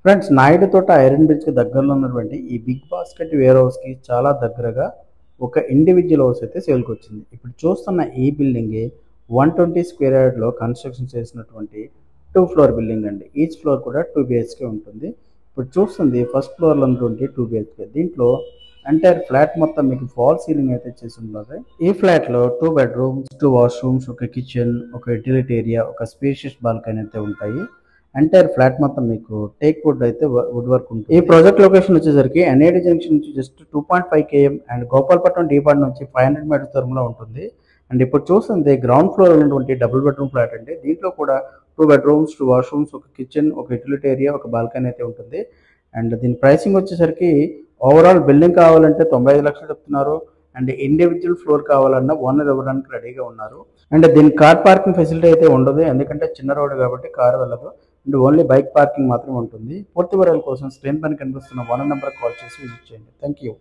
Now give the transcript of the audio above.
Friends, Naidu తోట iron బ్రిడ్జ్కి దగ్గరలో ఉన్నటువంటి ఈ బిగ్ బాస్కెట్ వేర్ హౌస్కి చాలా దగ్గరగా ఒక ఇండివిజువల్ హౌస్ అయితే సేల్కి వచ్చింది. ఇప్పుడు చూస్తున్న ఈ బిల్డింగ్ 120 స్క్వేర్ యార్డ్లో కన్స్ట్రక్షన్ చేసినటువంటి 2 ఫ్లోర్ బిల్డింగ్ అండి. ఈచ్ ఫ్లోర్ కూడా 2 బిహెచ్కే ఉంటుంది. ఇప్పుడు చూస్తుంది ఫస్ట్ ఫ్లోర్లో ఉన్నటువంటి 2 బిహెచ్కే. దీంట్లో ఎంటైర్ ఫ్లాట్ మొత్తం మీకు ఫాల్ సీలింగ్ అయితే చేసి ఉంటుంది. ఈ ఫ్లాట్లో 2 బెడ్రూమ్స్, 2 వాష్రూమ్స్, ఒక కిచెన్, ఒక యూటిలిటీ ఏరియా, ఒక స్పేషియస్ బాల్కనీ అయితే ఉంటాయి. ఎంటైర్ ఫ్లాట్ మొత్తం మీకు టేక్ వుడ్ అయితే వుడ్ వర్క్ ఉంటుంది. ఈ ప్రాజెక్ట్ లొకేషన్ వచ్చేసరికి ఎన్ఐడి జంక్షన్ నుంచి జస్ట్ 2.5 km అండ్ గోపాలపట్నం డీపార్ట్ నుంచి 500 మీటర్స్ దూరంలో ఉంటుంది. అండ్ ఇప్పుడు చూస్తుంది గ్రౌండ్ ఫ్లోర్ ఉన్నటువంటి డబుల్ బెడ్రూమ్ ఫ్లాట్ అండి. దీంట్లో కూడా 2 బెడ్రూమ్స్, 2 వాష్రూమ్స్, ఒక కిచెన్, ఒక యూటిలిటీ ఏరియా, ఒక బాల్కనీ అయితే ఉంటుంది. అండ్ దీని ప్రైసింగ్ వచ్చేసరికి ఓవరాల్ బిల్డింగ్ కావాలంటే 95 లక్షలు చెప్తున్నారు. అండ్ ఇండివిజువల్ ఫ్లోర్ కావాలన్నా ఓనర్ ఇవ్వడానికి రెడీగా ఉన్నారు. అండ్ దీని కార్ పార్కింగ్ ఫెసిలిటీ అయితే ఉండదు, ఎందుకంటే చిన్న రోడ్ కాబట్టి కార్ వెళ్ళదు. అండ్ ఓన్లీ బైక్ పార్కింగ్ మాత్రమే ఉంటుంది. పూర్తి వివరాల కోసం స్క్రీన్ పైన కనిపిస్తున్న ఓనర్ నెంబర్ కాల్ చేసి విజిట్ చేయండి. Thank you.